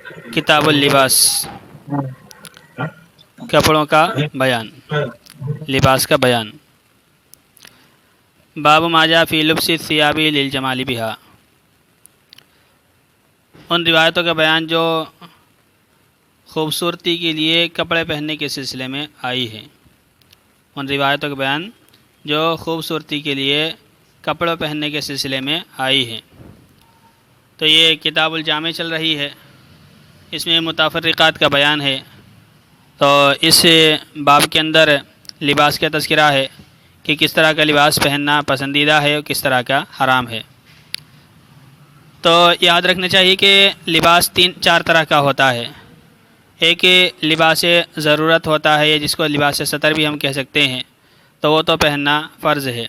کتاب اللباس، کپڑوں کا بیان، لباس کا بیان۔ باب ما جاء فی لبس الثیاب للجمال بہا، ان روایتوں کا بیان جو خوبصورتی کے لیے کپڑے پہننے کے سلسلے میں آئی ہے، ان روایتوں کا بیان جو خوبصورتی کے لیے کپڑے پہننے کے سلسلے میں آئی ہے۔ تو یہ کتاب الجامع چل رہی ہے، اس میں متفرقات کا بیان ہے۔ تو اس باب کے اندر لباس کا تذکرہ ہے کہ کس طرح کا لباس پہننا پسندیدہ ہے اور کس طرح کا حرام ہے۔ تو یاد رکھنا چاہیے کہ لباس چار طرح کا ہوتا ہے۔ ایک لباس ضرورت ہوتا ہے، جس کو لباس ستر بھی ہم کہہ سکتے ہیں، تو وہ تو پہننا فرض ہے۔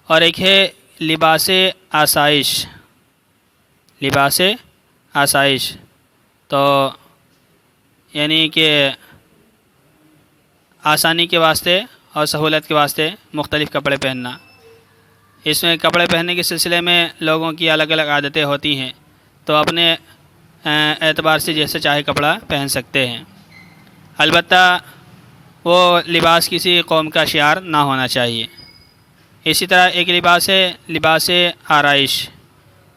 اور ایک ہے لباس آسائش، لباس آسائش، تو یعنی کہ آسانی کے واسطے اور سہولت کے واسطے مختلف کپڑے پہننا۔ اس میں کپڑے پہننے کے سلسلے میں لوگوں کی الگ الگ عادتیں ہوتی ہیں، تو اپنے اعتبار سے جیسے چاہے کپڑا پہن سکتے ہیں۔ البتہ وہ لباس کسی قوم کا شعار نہ ہونا چاہیے۔ اسی طرح ایک لباس ہے لباس آرائش،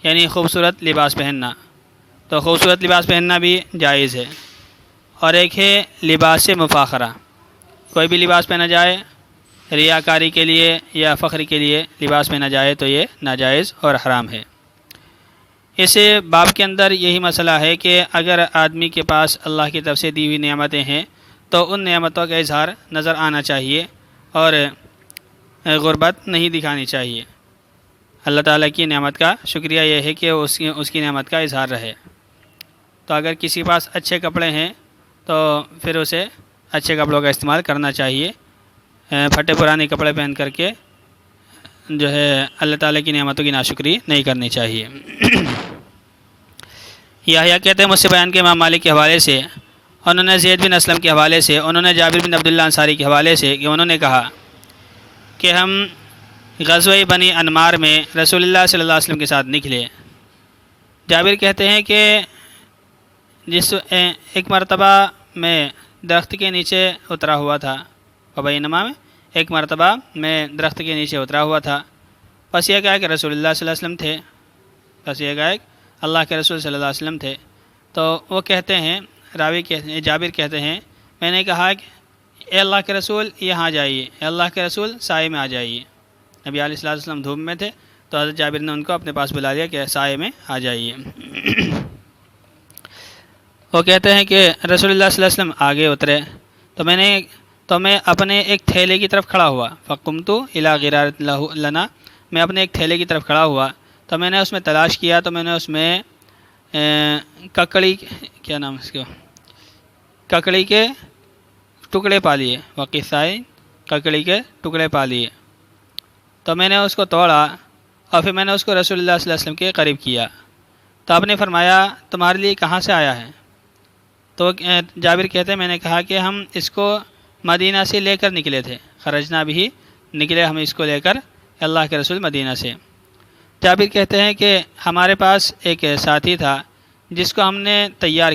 یعنی خوبصورت لباس پہننا، تو خوبصورت لباس پہننا بھی جائز ہے۔ اور ایک ہے لباس مفاخرہ، کوئی بھی لباس پہنا جائے ریاکاری کے لیے یا فخر کے لیے لباس پہنا جائے تو یہ ناجائز اور حرام ہے۔ اس باب کے اندر یہی مسئلہ ہے کہ اگر آدمی کے پاس اللہ کی طرف سے دی ہوئی نعمتیں ہیں تو ان نعمتوں کا اظہار نظر آنا چاہیے اور غربت نہیں دکھانی چاہیے۔ اللہ تعالیٰ کی نعمت کا شکریہ یہ ہے کہ اس کی نعمت کا اظہار رہے۔ تو اگر کسی کے پاس اچھے کپڑے ہیں تو پھر اسے اچھے کپڑوں کا استعمال کرنا چاہیے، پھٹے پرانے کپڑے پہن کر کے جو ہے اللہ تعالیٰ کی نعمتوں کی ناشکری نہیں کرنی چاہیے۔ یحییٰ کہتے ہیں مجھ سے بیان کے امام مالک کے حوالے سے، انہوں نے زید بن اسلم کے حوالے سے، انہوں نے جابر بن عبداللہ انصاری کے حوالے سے کہ انہوں نے کہا کہ ہم غزوہ بنی انمار میں رسول اللہ صلی اللہ علیہ وسلم کے ساتھ نکلے۔ جابر کہتے ہیں کہ ایک مرتبہ میں درخت کے نیچے اترا ہوا تھا، بینما میں ایک مرتبہ میں درخت کے نیچے اترا ہوا تھا، پس یہ کہا کہ رسول اللہ صلی اللہ علیہ وسلم تھے، پس یہ کہا کہ اللہ کے رسول صلی اللہ علیہ وسلم تھے۔ تو وہ کہتے ہیں، جابر کہتے ہیں میں نے کہا کہ اے اللہ کے رسول یہاں آ جائیے، اے اللہ کے رسول سائے میں آ جائیے۔ نبی علیہ الصلوۃ والسلام دھوپ میں تھے تو حضرت جابر نے ان کو اپنے پاس بلا لیا کہ سائے میں آ جائیے۔ وہ کہتے ہیں کہ رسول اللہ صلی اللہ علیہ وسلم آگے اترے تو میں اپنے ایک تھیلے کی طرف کھڑا ہوا، فقمت الی غرارۃ لنا، میں اپنے ایک تھیلے کی طرف کھڑا ہوا تو میں نے اس میں تلاش کیا، تو میں نے اس میں ککڑی، کیا نام اس کو، ککڑی کے ٹکڑے پا لیے، وقصائے، ککڑی کے ٹکڑے پا لیے۔ تو میں نے اس کو توڑا اور پھر میں نے اس کو رسول اللہ صلی اللہ علیہ وسلم کے قریب کیا، تو آپ نے فرمایا تمہارے لیے کہاں سے آیا ہے؟ تو جابر کہتے ہیں میں نے کہا کہ ہم اس کو مدینہ سے لے کر نکلے تھے، خرجنا بھی، نکلے ہم اس کو لے کر اللہ کے رسول مدینہ سے۔ جابر کہتے ہیں کہ ہمارے پاس ایک ساتھی تھا جس کو ہم نے تیار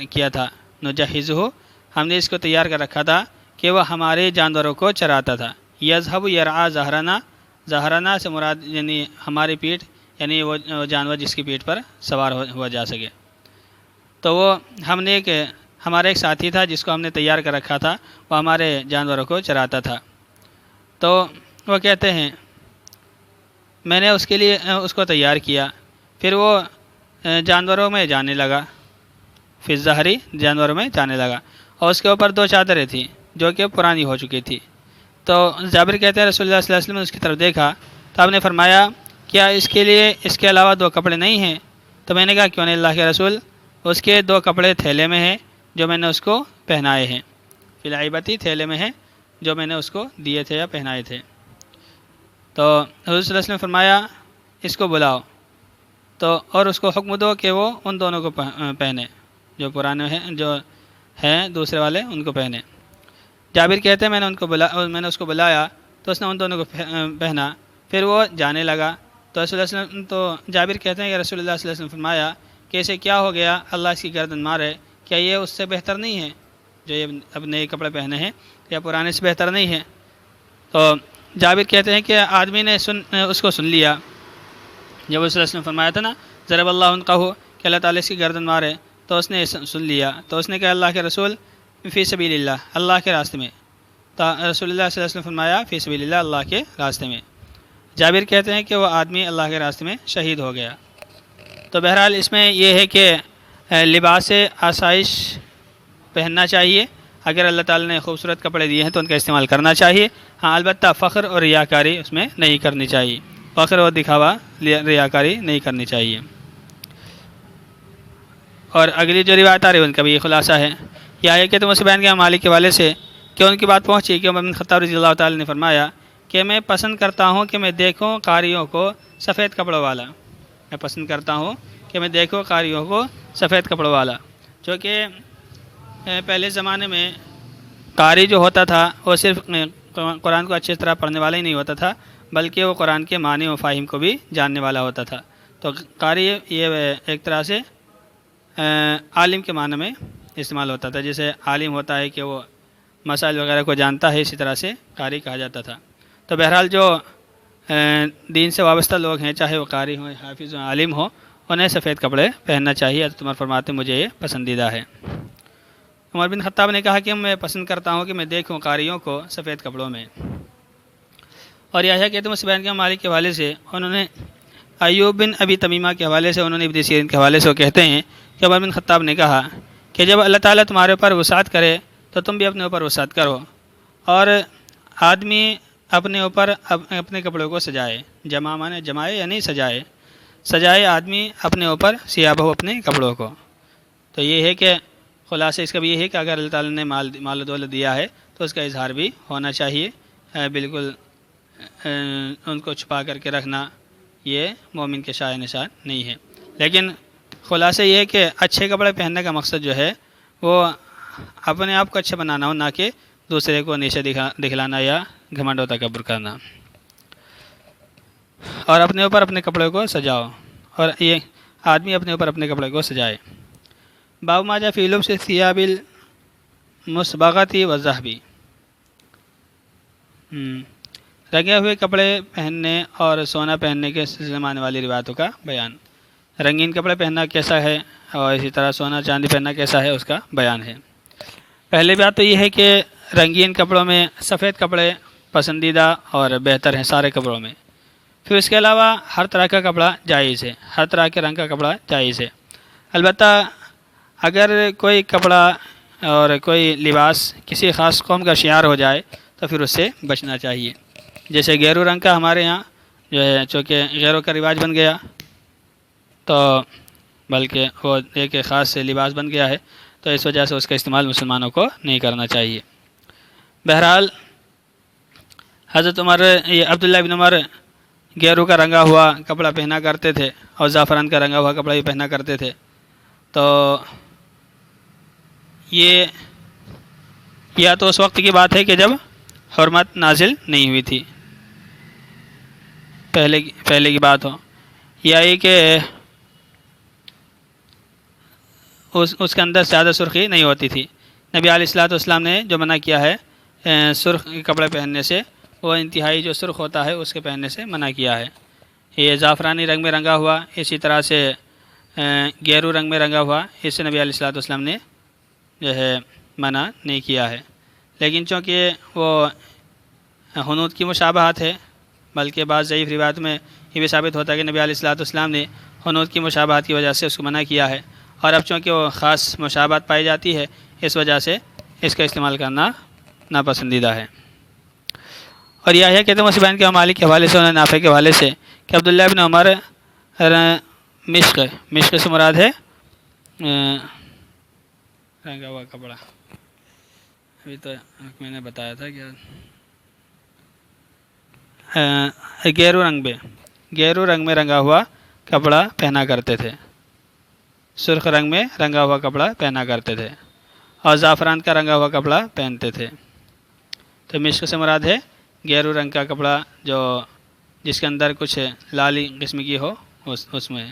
کیا تھا، نجہزہ، ہم نے اس کو تیار کر رکھا تھا کہ وہ ہمارے جانوروں کو چراتا تھا۔ یذہب یرعی ظہرنا، ظہرنا سے مراد یعنی ہماری پیٹھ، یعنی وہ جانور جس کی پیٹھ پر سوار ہوا جا سکے۔ تو وہ ہمارا ایک ساتھی تھا جس کو ہم نے تیار کر رکھا تھا، وہ ہمارے جانوروں کو چراتا تھا۔ تو وہ کہتے ہیں میں نے اس کے لیے اس کو تیار کیا، پھر وہ جانوروں میں جانے لگا، فی الظہری، جانوروں میں جانے لگا، اور اس کے اوپر 2 چادریں تھیں جو کہ پرانی ہو چکی تھی۔ تو جابر کہتے ہیں رسول اللہ صلی اللہ علیہ وسلم نے اس کی طرف دیکھا تو آپ نے فرمایا کیا اس کے لیے اس کے علاوہ 2 کپڑے نہیں ہیں؟ تو میں نے کہا کیوں نہیں اللہ کے رسول، اس کے 2 کپڑے تھیلے میں ہیں جو میں نے اس کو پہنائے ہیں، فی العیبتی، تھیلے میں ہیں جو میں نے اس کو دیے تھے یا پہنائے تھے۔ تو حضور صلی اللہ علیہ وسلم نے فرمایا اس کو بلاؤ تو اور اس کو حکم دو کہ وہ ان دونوں کو پہنے، جو پرانے ہیں جو ہیں دوسرے والے ان کو پہنے۔ جابر کہتے ہیں میں نے اس کو بلایا تو اس نے ان دونوں کو پہنا، پھر وہ جانے لگا تو رسول اللہ صلی اللہ علیہ وسلم، تو جابر کہتے ہیں کہ رسول اللہ صلی اللہ علیہ وسلم فرمایا کہ اسے کیا ہو گیا، اللہ اس کی گردن مارے، کیا یہ اس سے بہتر نہیں ہے جو یہ اب نئے کپڑے پہنے ہیں، یا پرانے سے بہتر نہیں ہے؟ تو جابر کہتے ہیں کہ آدمی نے اس کو سن لیا جب اس نے فرمایا تھا نا ضرب اللہ عنقہ کہ اللہ تعالیٰ اس کی گردن مارے، تو اس نے سن لیا، تو اس نے کہا اللہ کے رسول فی سبیل اللہ، اللہ کے راستے میں، تو رسول اللہ صلی اللہ علیہ وسلم فرمایا فی سبیل اللہ، اللہ کے راستے میں۔ جابر کہتے ہیں کہ وہ آدمی اللہ کے راستے میں شہید ہو گیا۔ تو بہرحال اس میں یہ ہے کہ لباس آسائش پہننا چاہیے، اگر اللہ تعالیٰ نے خوبصورت کپڑے دیے ہیں تو ان کا استعمال کرنا چاہیے، ہاں البتہ فخر اور ریاکاری اس میں نہیں کرنی چاہیے، فخر اور دکھاوا ریاکاری نہیں کرنی چاہیے۔ اور اگلی جو روایت آ رہی ہے ان کا بھی یہ خلاصہ ہے، یہ ہے کہ تم اس بیان کے مالک کے والے سے کہ ان کی بات پہنچی کہ عمر بن خطاب رضی اللہ تعالیٰ نے فرمایا کہ میں پسند کرتا ہوں کہ میں دیکھوں قاریوں کو سفید کپڑوں والا، میں پسند کرتا ہوں کہ میں دیکھوں قاریوں کو سفید کپڑوں والا، جو کہ پہلے زمانے میں قاری جو ہوتا تھا وہ صرف قرآن کو اچھی طرح پڑھنے والا ہی نہیں ہوتا تھا، بلکہ وہ قرآن کے معنی و مفاہیم کو بھی جاننے والا ہوتا تھا۔ تو قاری یہ ایک طرح سے عالم کے معنی میں استعمال ہوتا تھا، جیسے عالم ہوتا ہے کہ وہ مسائل وغیرہ کو جانتا ہے، اسی طرح سے قاری کہا جاتا تھا۔ تو بہرحال جو دین سے وابستہ لوگ ہیں، چاہے وہ قاری ہوں، حافظ ہوں، عالم ہوں، انہیں سفید کپڑے پہننا چاہیے۔ حضرت عمر فرماتے ہیں مجھے یہ پسندیدہ ہے۔ عمر بن خطاب نے کہا کہ میں پسند کرتا ہوں کہ میں دیکھوں قاریوں کو سفید کپڑوں میں۔ اور یہ ہے کہ تم اس بیان کے مالک کے حوالے سے انہوں نے ایوب بن ابی تمیمہ کے حوالے سے، انہوں نے ابن سیرین کے حوالے سے وہ کہتے ہیں کہ عمر بن خطاب نے کہا کہ جب اللہ تعالیٰ تمہارے اوپر وسعت کرے تو تم بھی اپنے اوپر وسعت کرو، اور آدمی اپنے اوپر اپنے کپڑوں کو سجائے، جمع مانے جمائے یعنی سجائے آدمی اپنے اوپر سیاب ہو اپنے کپڑوں کو۔ تو یہ ہے کہ خلاصہ اس کا بھی یہ ہے کہ اگر اللہ تعالیٰ نے مال و دولت دیا ہے تو اس کا اظہار بھی ہونا چاہیے، بالکل ان کو چھپا کر کے رکھنا یہ مومن کے شایع نشان نہیں ہے۔ لیکن خلاصہ یہ ہے کہ اچھے کپڑے پہننے کا مقصد جو ہے وہ اپنے آپ کو اچھا بنانا ہو، نہ کہ دوسرے کو نیچے دکھلانا یا گھمنڈ و تکبر کرنا۔ اور اپنے اوپر اپنے کپڑے کو سجاؤ، اور یہ آدمی اپنے اوپر اپنے کپڑے کو سجائے۔ باب ما جاء فی لبس الثیاب المصبغۃ والذھب، رنگے ہوئے کپڑے پہننے اور سونا پہننے کے سلسلے میں آنے والی روایتوں کا بیان۔ رنگین کپڑے پہننا کیسا ہے اور اسی طرح سونا چاندی پہننا کیسا ہے اس کا بیان ہے۔ پہلی بات تو یہ ہے کہ رنگین کپڑوں میں سفید کپڑے پسندیدہ اور بہتر ہیں سارے کپڑوں میں۔ پھر اس کے علاوہ ہر طرح کا کپڑا جائز ہے، ہر طرح کے رنگ کا کپڑا جائز ہے۔ البتہ اگر کوئی کپڑا اور کوئی لباس کسی خاص قوم کا شعار ہو جائے تو پھر اس سے بچنا چاہیے، جیسے گیرو رنگ کا ہمارے یہاں جو ہے چونکہ غیروں کا رواج بن گیا، تو بلکہ وہ ایک خاص لباس بن گیا ہے، تو اس وجہ سے اس کا استعمال مسلمانوں کو نہیں کرنا چاہیے۔ بہرحال حضرت عمر عبداللہ بن عمر گیرو کا رنگا ہوا کپڑا پہنا کرتے تھے اور زعفران کا رنگا ہوا کپڑا بھی پہنا کرتے تھے۔ تو یہ یا تو اس وقت کی بات ہے کہ جب حرمت نازل نہیں ہوئی تھی، پہلے کی بات ہو، یا یہ کہ اس کے اندر زیادہ سرخی نہیں ہوتی تھی۔ نبی علیہ الصلوۃ والسلام نے جو منع کیا ہے سرخ کپڑے پہننے سے، وہ انتہائی جو سرخ ہوتا ہے اس کے پہننے سے منع کیا ہے۔ یہ زعفرانی رنگ میں رنگا ہوا، اسی طرح سے گیرو رنگ میں رنگا ہوا، اس سے نبی علیہ الصلوۃ والسلام نے جو ہے منع نہیں کیا ہے۔ لیکن چونکہ وہ حنوط کی مشابہت ہے، بلکہ بعض ضعیف روایت میں یہ بھی ثابت ہوتا ہے کہ نبی علیہ الصلوۃ والسلام نے حنوط کی مشابہت کی وجہ سے اس کو منع کیا ہے، اور اب چونکہ وہ خاص مشابہت پائی جاتی ہے اس وجہ سے اس کا استعمال کرنا ناپسندیدہ ہے۔ اور یہ ہے کہ تم اس بیان کے مالک کے حوالے سے، انہیں نافع کے حوالے سے کہ عبداللہ بن عمر مشق سے مراد ہے رنگا ہوا کپڑا، ابھی تو میں نے بتایا تھا کہ گیرو رنگ میں رنگا ہوا کپڑا پہنا کرتے تھے، سرخ رنگ میں رنگا ہوا کپڑا پہنا کرتے تھے، اور زعفران کا رنگا ہوا کپڑا پہنتے تھے۔ تو مشق سے مراد ہے گیرو رنگ کا کپڑا جس کے اندر کچھ لالی قسم کی ہو، اس میں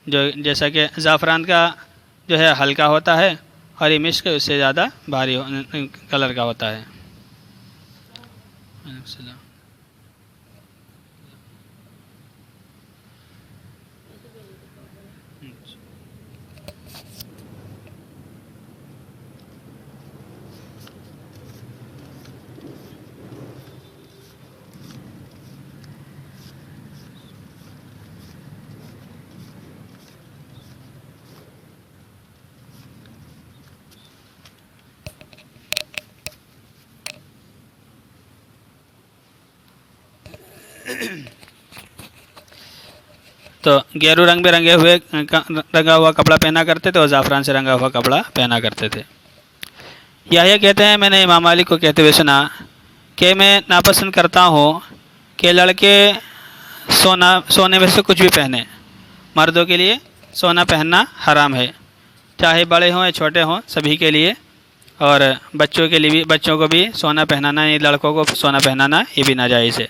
جو جیسا کہ زعفران کا جو ہے ہلکا ہوتا ہے اور یہ مسک اس سے زیادہ بھاری کلر کا ہوتا ہے۔ تو گیرو رنگ برنگے ہوئے رنگا ہوا کپڑا پہنا کرتے تھے اور زعفران سے رنگا ہوا کپڑا پہنا کرتے تھے۔ یہ کہتے ہیں میں نے امام مالک کو کہتے ہوئے سنا کہ میں ناپسند کرتا ہوں کہ لڑکے سونے میں سے کچھ بھی پہنے۔ مردوں کے لیے سونا پہننا حرام ہے، چاہے بڑے ہوں یا چھوٹے ہوں، سبھی کے لیے، اور بچوں کے لیے بھی، بچوں کو بھی سونا پہنانا، لڑکوں کو سونا پہنانا یہ بھی ناجائز ہے۔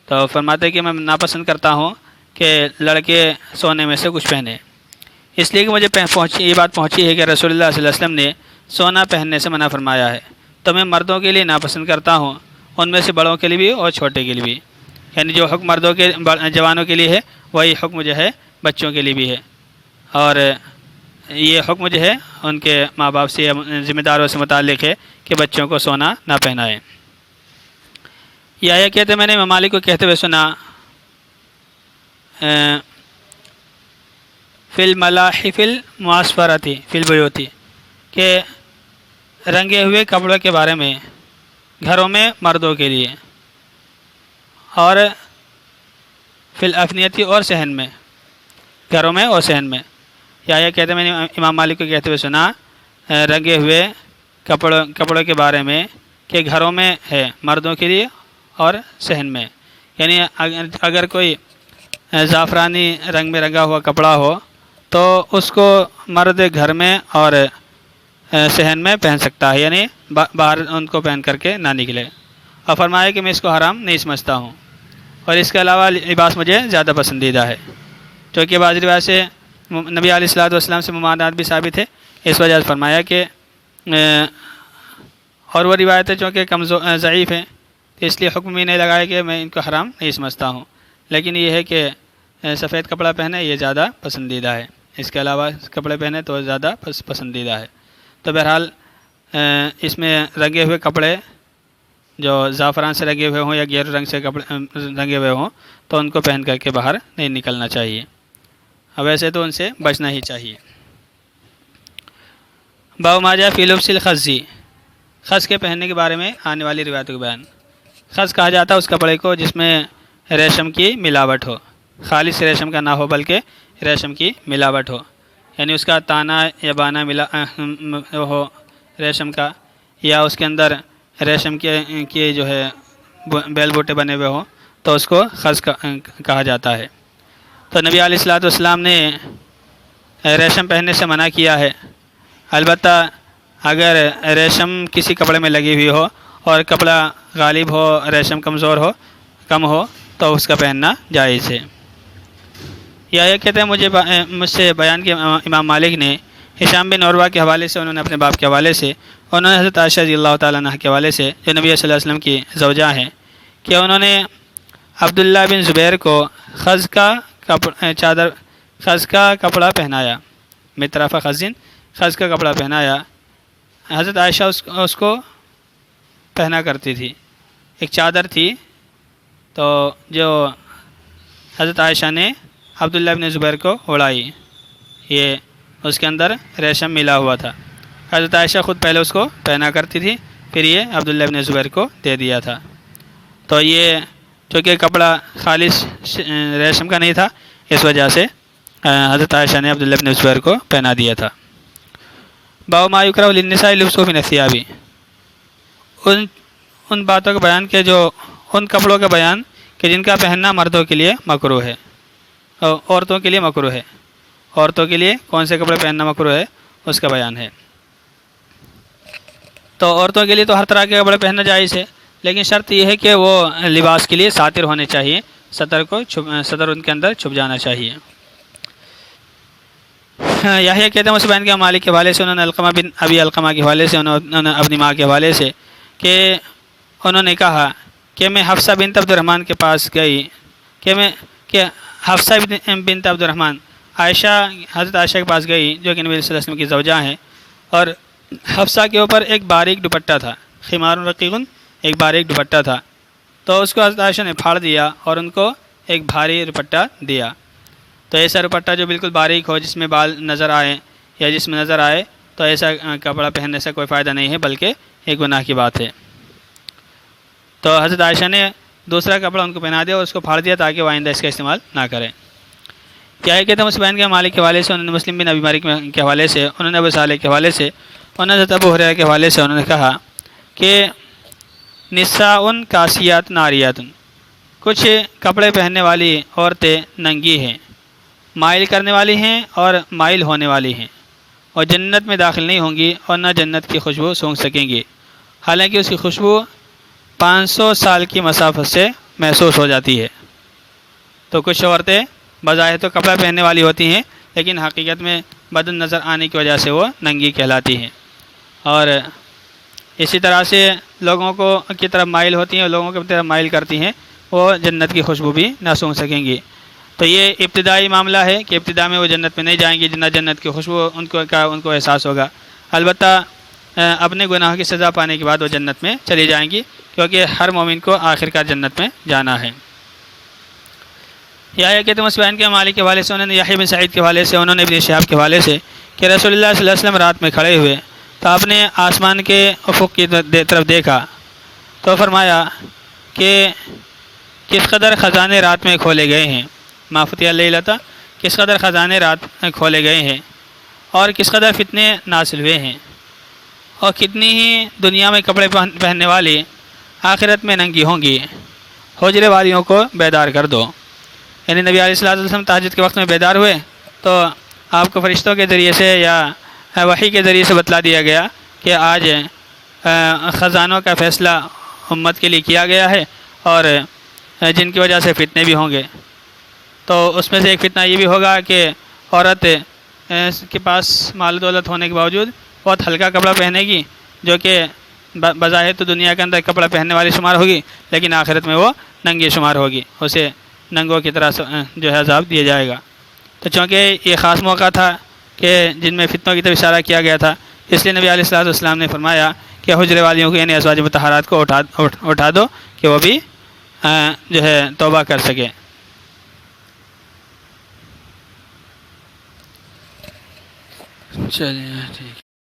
تو فرماتے ہیں کہ میں ناپسند کرتا ہوں کہ لڑکے سونے میں سے کچھ پہنے، اس لیے کہ مجھے یہ بات پہنچی ہے کہ رسول اللہ صلی اللہ علیہ وسلم نے سونا پہننے سے منع فرمایا ہے۔ تو میں مردوں کے لیے ناپسند کرتا ہوں، ان میں سے بڑوں کے لیے بھی اور چھوٹے کے لیے بھی، یعنی جو حکم مردوں کے جوانوں کے لیے ہے وہی حکم جو ہے بچوں کے لیے بھی ہے، اور یہ حکم جو ہے ان کے ماں باپ سے یا ذمہ داروں سے متعلق ہے کہ بچوں کو سونا نہ پہنائیں۔ یہ کہتے میں نے امام مالک کو کہتے ہوئے سنا فی الملاحف المعصفرۃ فی البیوت، کہ رنگے ہوئے کپڑوں کے بارے میں گھروں میں مردوں کے لیے، اور فی الافنیۃ اور صحن میں، گھروں میں اور صحن میں۔ یہ کہتے میں نے امام مالک کو کہتے ہوئے سنا رنگے ہوئے کپڑوں کے بارے میں کہ گھروں میں ہے مردوں کے لیے اور صحن میں، یعنی اگر کوئی زعفرانی رنگ میں رنگا ہوا کپڑا ہو تو اس کو مرد گھر میں اور صحن میں پہن سکتا ہے، یعنی باہر ان کو پہن کر کے نہ نکلے، اور فرمایا کہ میں اس کو حرام نہیں سمجھتا ہوں، اور اس کے علاوہ لباس مجھے زیادہ پسندیدہ ہے، کیونکہ بعض روایت سے نبی علیہ الصلوۃ والسلام سے ممانعت بھی ثابت ہے، اس وجہ سے فرمایا کہ اور وہ روایتیں چونکہ ضعیف ہیں تو اس لیے حکم ہی نہیں لگایا کہ میں ان کو حرام نہیں سمجھتا ہوں، لیکن یہ ہے کہ سفید کپڑا پہنے یہ زیادہ پسندیدہ ہے، اس کے علاوہ کپڑے پہنے تو زیادہ پسندیدہ ہے۔ تو بہرحال اس میں رنگے ہوئے کپڑے جو زعفران سے رنگے ہوئے ہوں یا گیرو رنگ سے کپڑے رنگے ہوئے ہوں تو ان کو پہن کر کے باہر نہیں نکلنا چاہیے، ویسے تو ان سے بچنا ہی چاہیے۔ باب ما جاء فی لبس الخز، خز کے پہننے کے بارے میں آنے والی روایتوں کا بیان۔ خز کہا جاتا ہے اس کپڑے کو جس میں ریشم کی ملاوٹ ہو، خالص ریشم کا نہ ہو بلکہ ریشم کی ملاوٹ ہو، یعنی اس کا تانا یا بانا ہو ریشم کا، یا اس کے اندر ریشم کے جو ہے بیل بوٹے بنے ہوئے ہوں تو اس کو خز کہا جاتا ہے۔ تو نبی علیہ الصلوۃ والسلام نے ریشم پہننے سے منع کیا ہے، البتہ اگر ریشم کسی کپڑے میں لگی ہوئی ہو اور کپڑا غالب ہو، ریشم کمزور ہو، کم ہو، تو اس کا پہننا جائز ہے۔ یہ کہتے ہیں مجھ سے بیان کیا امام مالک نے ہشام بن عروہ کے حوالے سے، انہوں نے اپنے باپ کے حوالے سے، انہوں نے حضرت عائشہ رضی اللہ تعالیٰ عنہ کے حوالے سے جو نبی صلی اللہ علیہ وسلم کی زوجہ ہیں، کہ انہوں نے عبداللہ بن زبیر کو خز کا کپڑا پہنایا، مطرف خزن، خز کا کپڑا پہنایا۔ حضرت عائشہ اس کو پہنا کرتی تھی، ایک چادر تھی، تو جو حضرت عائشہ نے عبداللہ بن زبیر کو اڑائی، یہ اس کے اندر ریشم ملا ہوا تھا، حضرت عائشہ خود پہلے اس کو پہنا کرتی تھی، پھر یہ عبداللہ بن زبیر کو دے دیا تھا۔ تو یہ چونکہ کپڑا خالص ریشم کا نہیں تھا، اس وجہ سے حضرت عائشہ نے عبداللہ بن زبیر کو پہنا دیا تھا۔ باب ما یکرہ للنساء لبسہ من الثیاب، ان باتوں کا بیان کہ جو ان کپڑوں کا بیان کہ جن کا پہننا مردوں کے لیے مکروہ ہے، عورتوں کے لیے مکروہ ہے، عورتوں کے لیے کون سے کپڑے پہننا مکروہ ہے اس کا بیان ہے۔ تو عورتوں کے لیے تو ہر طرح کے کپڑے پہننا جائز ہے، لیکن شرط یہ ہے کہ وہ لباس کے لیے ساتر ہونے چاہیے، سطر ان کے اندر چھپ جانا چاہیے۔ یحییٰ کہتے ہیں مصعب کے مالک کے حوالے سے انہوں نے علقمہ بن ابی علقمہ کے حوالے سے انہوں نے اپنی ماں کے حوالے سے کہ انہوں نے کہا کہ میں حفصہ بنت عبد الرحمن کے پاس گئی کہ حفصہ بنت عبد الرحمن عائشہ حضرت عائشہ کے پاس گئی جو کہ نبی صلی اللہ علیہ وسلم کی زوجہ ہیں، اور حفصہ کے اوپر ایک باریک دوپٹہ تھا، خمار رقیق، ایک باریک دوپٹہ تھا، تو اس کو حضرت عائشہ نے پھاڑ دیا اور ان کو ایک بھاری دوپٹہ دیا۔ تو ایسا دوپٹہ جو بالکل باریک ہو، جس میں بال نظر آئے یا جس میں نظر آئے، تو ایسا کپڑا پہننے سے کوئی فائدہ نہیں ہے بلکہ ایک گناہ کی بات ہے۔ تو حضرت عائشہ نے دوسرا کپڑا ان کو پہنا دیا اور اس کو پھاڑ دیا تاکہ وہ آئندہ اس کا استعمال نہ کریں۔ کیا ہے کہتے ہیں مصعب کے مالک کے حوالے سے انہوں نے مسلم بن ابی مالک کے حوالے سے، انہوں نے ابو صالح کے حوالے سے، انہوں نے حضرت ابو ہریرہ کے حوالے سے انہوں نے کہا کہ نساء کاسیات ناریات، کچھ کپڑے پہننے والی عورتیں ننگی ہیں، مائل کرنے والی ہیں اور مائل ہونے والی ہیں، اور جنت میں داخل نہیں ہوں گی اور نہ جنت کی خوشبو سونگھ سکیں گی، حالانکہ اس کی خوشبو 500 سال کی مسافت سے محسوس ہو جاتی ہے۔ تو کچھ عورتیں بظاہر تو کپڑا پہننے والی ہوتی ہیں لیکن حقیقت میں بدن نظر آنے کی وجہ سے وہ ننگی کہلاتی ہیں، اور اسی طرح سے لوگوں کو کی طرف مائل ہوتی ہیں اور لوگوں کی طرف مائل کرتی ہیں، وہ جنت کی خوشبو بھی نہ سونگھ سکیں گی۔ تو یہ ابتدائی معاملہ ہے کہ ابتدا میں وہ جنت میں نہیں جائیں گی، جنہ جنت کی خوشبو ان کو احساس ہوگا، البتہ اپنے گناہوں کی سزا پانے کے بعد وہ جنت میں چلی جائیں گی، کیونکہ ہر مومن کو آخرکار جنت میں جانا ہے۔ یحییٰ کہتے ہیں مصعب کے مالک کے حوالے سے، انہوں نے یحییٰ بن سعید کے حوالے سے، انہوں نے ابن شہاب کے حوالے سے کہ رسول اللہ صلی اللہ علیہ وسلم رات میں کھڑے ہوئے تو آپ نے آسمان کے افق کی طرف دیکھا تو فرمایا کہ کس قدر خزانے رات میں کھولے گئے ہیں، ما فتح اللیلۃ، کس قدر خزانے رات میں کھولے گئے ہیں، اور کس قدر فتنے نازل ہوئے ہیں، اور کتنی ہی دنیا میں کپڑے پہننے والی آخرت میں ننگی ہوں گی، حجرے والیوں کو بیدار کر دو۔ یعنی نبی علیہ الصلوۃ والسلام تہجد کے وقت میں بیدار ہوئے تو آپ کو فرشتوں کے ذریعے سے یا وحی کے ذریعے سے بتلا دیا گیا کہ آج خزانوں کا فیصلہ امت کے لیے کیا گیا ہے، اور جن کی وجہ سے فتنے بھی ہوں گے۔ تو اس میں سے ایک فتنہ یہ بھی ہوگا کہ عورت کے پاس مال و دولت ہونے کے باوجود بہت ہلکا کپڑا پہنے گی، جو کہ بظاہر تو دنیا کے اندر کپڑا پہننے والی شمار ہوگی لیکن آخرت میں وہ ننگی شمار ہوگی، اسے ننگوں کی طرح جو ہے عذاب دیا جائے گا۔ تو چونکہ یہ خاص موقع تھا کہ جن میں فتنوں کی طرف اشارہ کیا گیا تھا، اس لیے نبی علیہ الصلوۃ والسلام نے فرمایا کہ حجرے والیوں کو یعنی ازواج مطہرات کو اٹھا دو کہ وہ بھی جو ہے توبہ کر سکے۔ چلیے ٹھیک۔